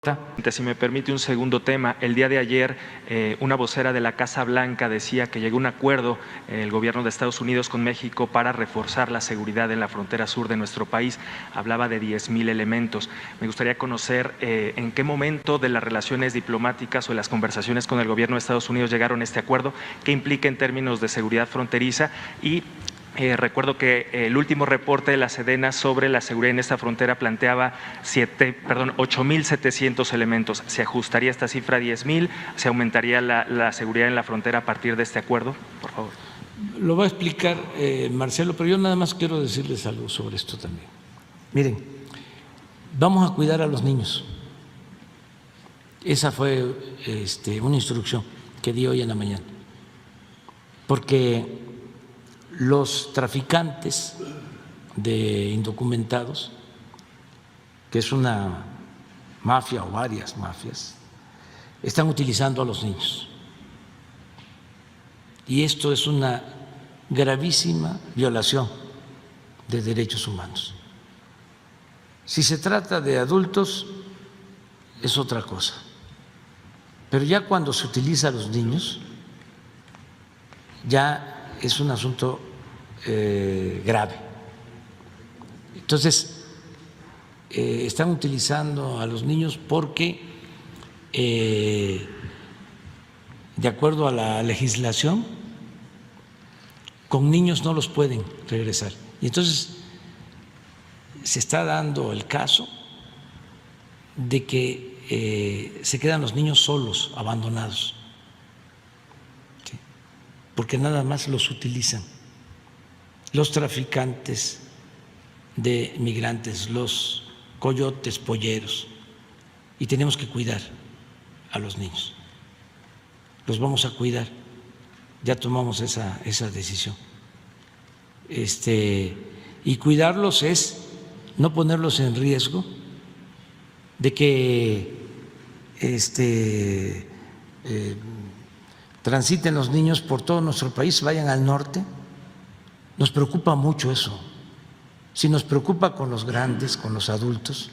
Si me permite un segundo tema, el día de ayer una vocera de la Casa Blanca decía que llegó a un acuerdo el gobierno de Estados Unidos con México para reforzar la seguridad en la frontera sur de nuestro país. Hablaba de 10,000 elementos. Me gustaría conocer en qué momento de las relaciones diplomáticas o de las conversaciones con el gobierno de Estados Unidos llegaron a este acuerdo, qué implica en términos de seguridad fronteriza y recuerdo que el último reporte de la Sedena sobre la seguridad en esta frontera planteaba 8,700 elementos. ¿Se ajustaría esta cifra a 10,000? ¿Se aumentaría la seguridad en la frontera a partir de este acuerdo? Por favor. Lo va a explicar Marcelo, pero yo nada más quiero decirles algo sobre esto también. Miren, vamos a cuidar a los niños. Esa fue una instrucción que di hoy en la mañana, porque los traficantes de indocumentados, que es una mafia o varias mafias, están utilizando a los niños. Y esto es una gravísima violación de derechos humanos. Si se trata de adultos, es otra cosa. Pero ya cuando se utiliza a los niños, ya es un asunto grave. Entonces, están utilizando a los niños porque, de acuerdo a la legislación, con niños no los pueden regresar. Y entonces se está dando el caso de que se quedan los niños solos, abandonados, ¿sí? Porque nada más los utilizan los traficantes de migrantes, los coyotes polleros, y tenemos que cuidar a los niños. Los vamos a cuidar, ya tomamos esa decisión. Y cuidarlos es no ponerlos en riesgo de que transiten los niños por todo nuestro país, vayan al norte. Nos preocupa mucho eso. Si nos preocupa con los grandes, con los adultos,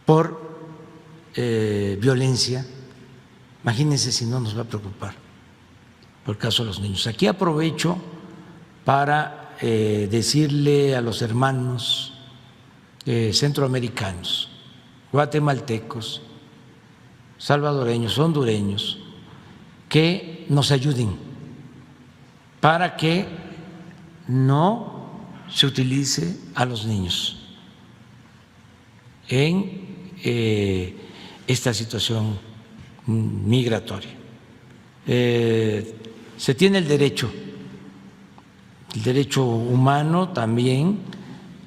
por violencia, imagínense si no nos va a preocupar por el caso de los niños. Aquí aprovecho para decirle a los hermanos centroamericanos, guatemaltecos, salvadoreños, hondureños, que nos ayuden para que no se utilice a los niños en esta situación migratoria. Se tiene el derecho humano también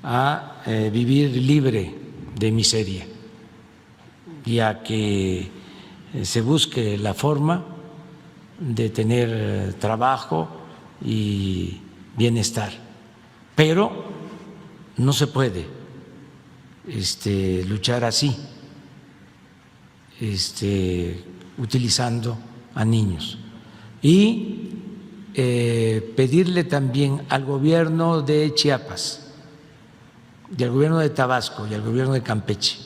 a vivir libre de miseria y a que se busque la forma de tener trabajo y bienestar, pero no se puede luchar así, utilizando a niños. Y pedirle también al gobierno de Chiapas y al gobierno de Tabasco y al gobierno de Campeche,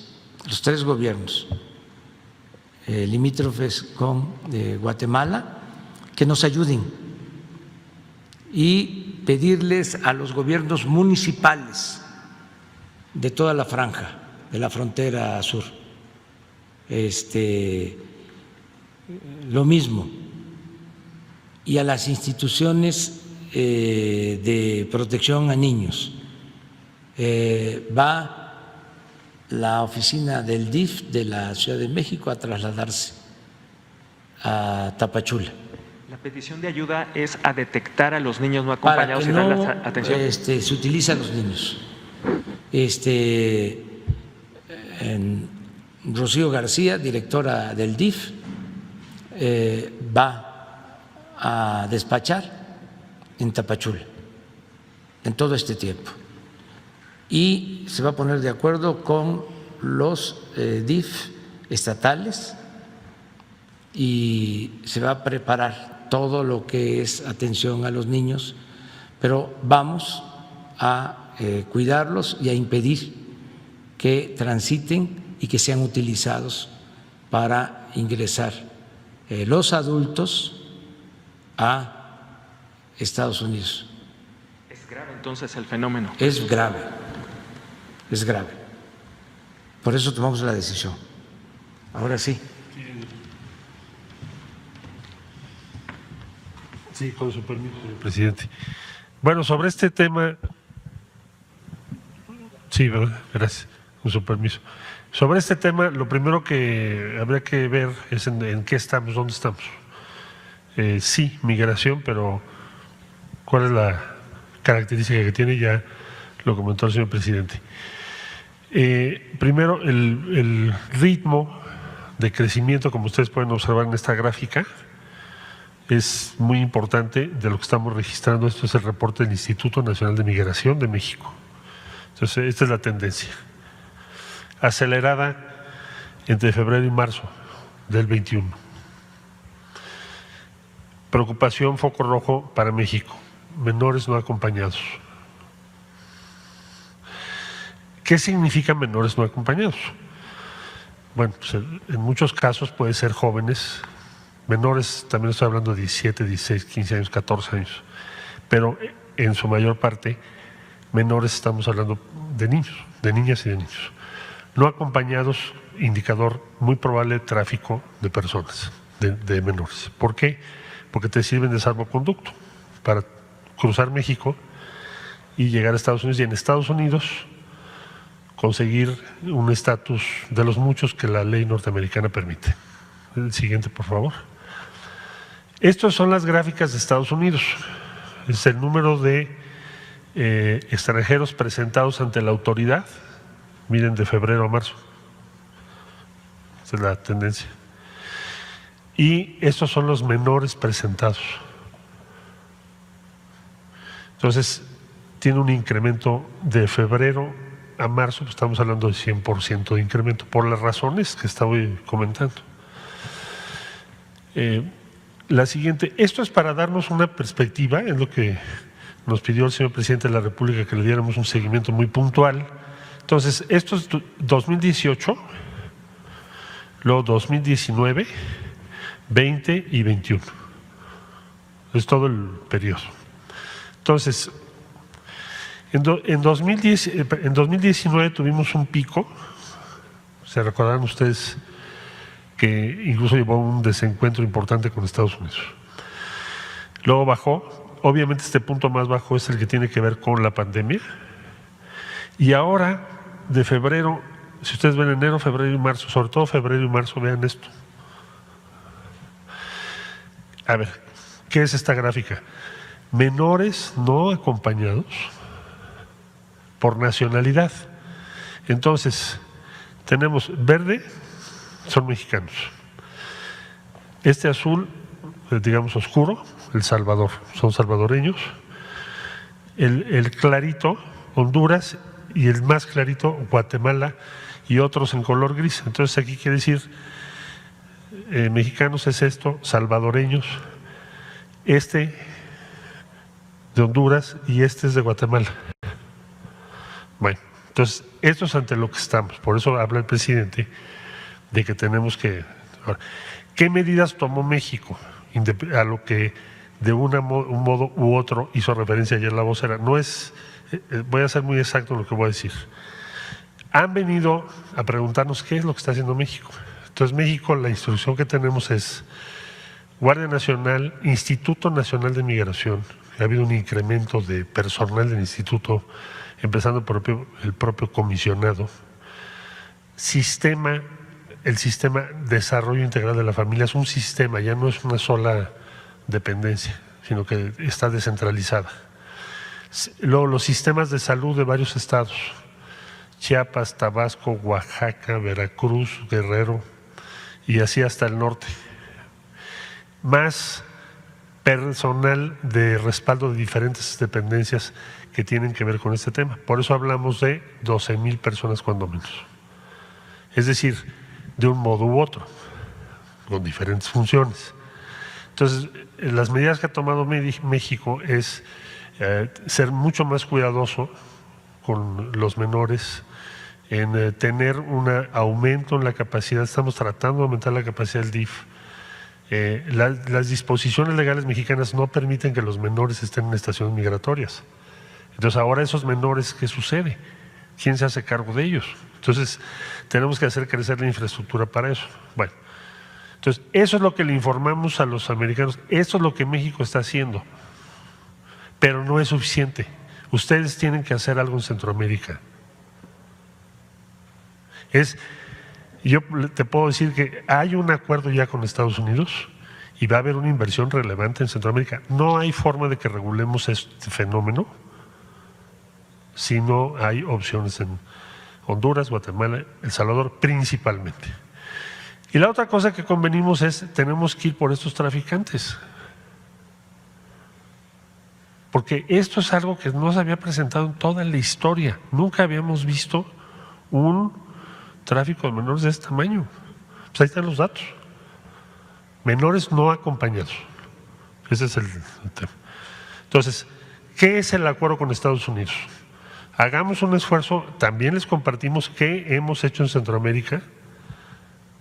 los tres gobiernos limítrofes con Guatemala, que nos ayuden, y pedirles a los gobiernos municipales de toda la franja de la frontera sur lo mismo, y a las instituciones de protección a niños. Va la oficina del DIF de la Ciudad de México a trasladarse a Tapachula. La petición de ayuda es a detectar a los niños no acompañados y darles atención. Se utiliza a los niños. Rocío García, directora del DIF, va a despachar en Tapachula en todo este tiempo y se va a poner de acuerdo con los DIF estatales y se va a preparar todo lo que es atención a los niños, pero vamos a cuidarlos y a impedir que transiten y que sean utilizados para ingresar los adultos a Estados Unidos. ¿Es grave entonces el fenómeno? Es grave, es grave. Por eso tomamos la decisión. Ahora sí. Sí, con su permiso, señor presidente. Bueno, sobre este tema, sí, ¿verdad? Gracias, con su permiso. Sobre este tema, lo primero que habría que ver es en qué estamos, dónde estamos. Sí, migración, pero ¿cuál es la característica que tiene? Ya lo comentó el señor presidente. Primero, el ritmo de crecimiento, como ustedes pueden observar en esta gráfica, es muy importante de lo que estamos registrando. Esto es el reporte del Instituto Nacional de Migración de México. Entonces, esta es la tendencia. Acelerada entre febrero y marzo del 21. Preocupación, foco rojo para México. Menores no acompañados. ¿Qué significa menores no acompañados? Bueno, pues en muchos casos puede ser jóvenes, menores, también estoy hablando de 17, 16, 15 años, 14 años, pero en su mayor parte, menores estamos hablando de niños, de niñas y de niños. No acompañados, indicador muy probable de tráfico de personas, de menores. ¿Por qué? Porque te sirven de salvoconducto para cruzar México y llegar a Estados Unidos, y en Estados Unidos conseguir un estatus de los muchos que la ley norteamericana permite. El siguiente, por favor. Estas son las gráficas de Estados Unidos. Es el número de extranjeros presentados ante la autoridad. Miren, de febrero a marzo. Esa es la tendencia. Y estos son los menores presentados. Entonces, tiene un incremento de febrero a marzo, pues estamos hablando de 100% de incremento, por las razones que estaba comentando. La siguiente, esto es para darnos una perspectiva, es lo que nos pidió el señor presidente de la República, que le diéramos un seguimiento muy puntual. Entonces, esto es 2018, luego 2019, 20 y 21. Es todo el periodo. Entonces, en 2019 tuvimos un pico, se recordarán ustedes que incluso llevó a un desencuentro importante con Estados Unidos. Luego bajó, obviamente este punto más bajo es el que tiene que ver con la pandemia, y ahora de febrero, si ustedes ven enero, febrero y marzo, sobre todo febrero y marzo, vean esto. A ver, ¿qué es esta gráfica? Menores no acompañados por nacionalidad. Entonces, tenemos verde, son mexicanos. Este azul, digamos oscuro, El Salvador, son salvadoreños. El clarito, Honduras, y el más clarito, Guatemala, y otros en color gris. Entonces aquí quiere decir, mexicanos es esto, salvadoreños, este de Honduras y este es de Guatemala. Bueno, entonces esto es ante lo que estamos. Por eso habla el presidente de que tenemos que… Ahora, ¿qué medidas tomó México? A lo que de un modo u otro hizo referencia ayer la vocera. No es, voy a ser muy exacto en lo que voy a decir. Han venido a preguntarnos qué es lo que está haciendo México. Entonces México, la instrucción que tenemos es Guardia Nacional, Instituto Nacional de Migración. Ha habido un incremento de personal del instituto, empezando por el propio comisionado. El sistema Desarrollo Integral de la Familia es un sistema, ya no es una sola dependencia, sino que está descentralizada. Luego, los sistemas de salud de varios estados, Chiapas, Tabasco, Oaxaca, Veracruz, Guerrero, y así hasta el norte. Más personal de respaldo de diferentes dependencias que tienen que ver con este tema. Por eso hablamos de 12,000 personas cuando menos. Es decir, de un modo u otro, con diferentes funciones. Entonces, las medidas que ha tomado México es ser mucho más cuidadoso con los menores en tener un aumento en la capacidad, estamos tratando de aumentar la capacidad del DIF. Las disposiciones legales mexicanas no permiten que los menores estén en estaciones migratorias. Entonces ahora esos menores, ¿qué sucede? ¿Quién se hace cargo de ellos? Entonces tenemos que hacer crecer la infraestructura para eso. Bueno, entonces eso es lo que le informamos a los americanos, eso es lo que México está haciendo, pero no es suficiente. Ustedes tienen que hacer algo en Centroamérica. Yo te puedo decir que hay un acuerdo ya con Estados Unidos y va a haber una inversión relevante en Centroamérica. No hay forma de que regulemos este fenómeno si no hay opciones en Honduras, Guatemala, El Salvador principalmente. Y la otra cosa que convenimos es, tenemos que ir por estos traficantes. Porque esto es algo que no se había presentado en toda la historia. Nunca habíamos visto un tráfico de menores de este tamaño. Pues ahí están los datos. Menores no acompañados. Ese es el tema. Entonces, ¿qué es el acuerdo con Estados Unidos? Hagamos un esfuerzo, también les compartimos qué hemos hecho en Centroamérica,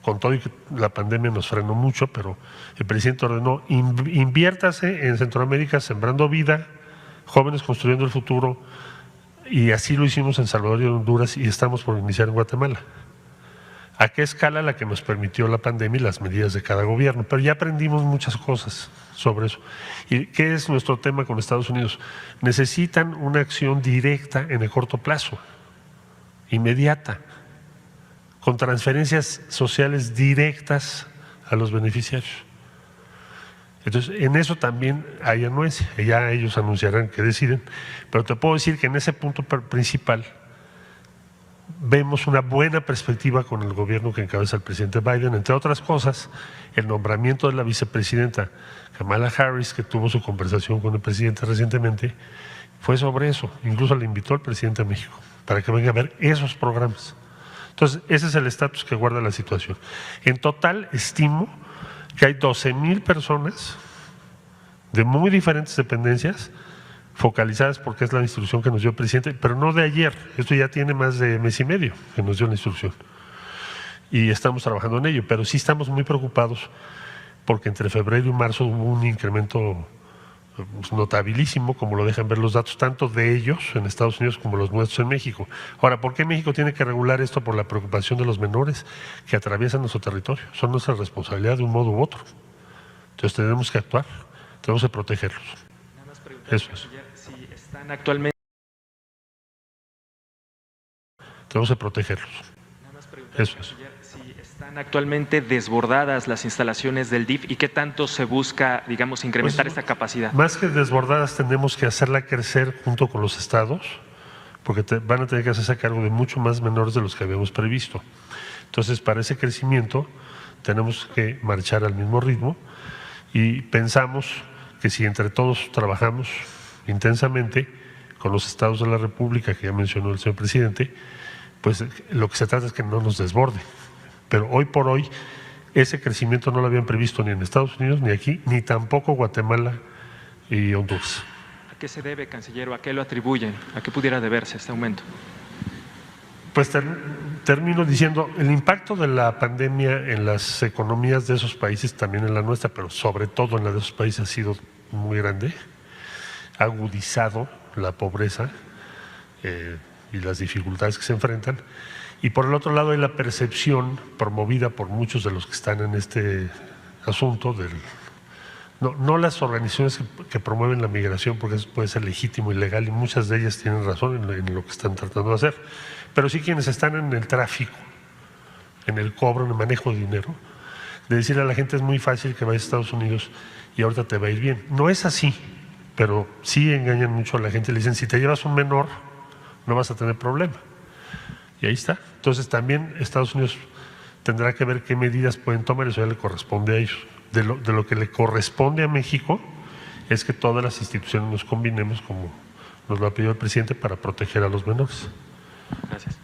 con todo y que la pandemia nos frenó mucho, pero el presidente ordenó, inviértase en Centroamérica sembrando vida, jóvenes construyendo el futuro, y así lo hicimos en Salvador y en Honduras y estamos por iniciar en Guatemala. ¿A qué escala? La que nos permitió la pandemia y las medidas de cada gobierno, pero ya aprendimos muchas cosas sobre eso. ¿Y qué es nuestro tema con Estados Unidos? Necesitan una acción directa en el corto plazo, inmediata, con transferencias sociales directas a los beneficiarios. Entonces, en eso también hay anuencia, ya ellos anunciarán que deciden, pero te puedo decir que en ese punto principal vemos una buena perspectiva con el gobierno que encabeza el presidente Biden, entre otras cosas, el nombramiento de la vicepresidenta Kamala Harris, que tuvo su conversación con el presidente recientemente, fue sobre eso, incluso le invitó al presidente de México para que venga a ver esos programas. Entonces, ese es el estatus que guarda la situación. En total, estimo que hay 12,000 personas de muy diferentes dependencias focalizadas, porque es la instrucción que nos dio el presidente, pero no de ayer, esto ya tiene más de mes y medio que nos dio la instrucción y estamos trabajando en ello, pero sí estamos muy preocupados porque entre febrero y marzo hubo un incremento notabilísimo, como lo dejan ver los datos, tanto de ellos en Estados Unidos como los nuestros en México. Ahora, ¿por qué México tiene que regular esto? Por la preocupación de los menores que atraviesan nuestro territorio, son nuestra responsabilidad de un modo u otro. Entonces tenemos que actuar, tenemos que protegerlos. Eso es. Si están actualmente… Tenemos que protegerlos. Eso es. Si están actualmente desbordadas las instalaciones del DIF y qué tanto se busca, digamos, incrementar esta capacidad. Más que desbordadas, tenemos que hacerla crecer junto con los estados, porque van a tener que hacerse cargo de mucho más menores de los que habíamos previsto. Entonces, para ese crecimiento tenemos que marchar al mismo ritmo y pensamos que si entre todos trabajamos intensamente con los estados de la República, que ya mencionó el señor presidente, pues lo que se trata es que no nos desborde. Pero hoy por hoy ese crecimiento no lo habían previsto ni en Estados Unidos, ni aquí, ni tampoco Guatemala y Honduras. ¿A qué se debe, canciller, o a qué lo atribuyen? ¿A qué pudiera deberse este aumento? Pues termino diciendo, el impacto de la pandemia en las economías de esos países, también en la nuestra, pero sobre todo en la de esos países, ha sido muy grande, ha agudizado la pobreza y las dificultades que se enfrentan. Y por el otro lado hay la percepción promovida por muchos de los que están en este asunto, no las organizaciones que promueven la migración, porque eso puede ser legítimo y legal, y muchas de ellas tienen razón en lo que están tratando de hacer, pero sí quienes están en el tráfico, en el cobro, en el manejo de dinero, de decirle a la gente es muy fácil que vayas a Estados Unidos y ahorita te va a ir bien. No es así, pero sí engañan mucho a la gente, le dicen si te llevas un menor no vas a tener problema. Y ahí está. Entonces también Estados Unidos tendrá que ver qué medidas pueden tomar, eso ya le corresponde a ellos. De lo que le corresponde a México es que todas las instituciones nos combinemos como nos lo ha pedido el presidente para proteger a los menores. Gracias.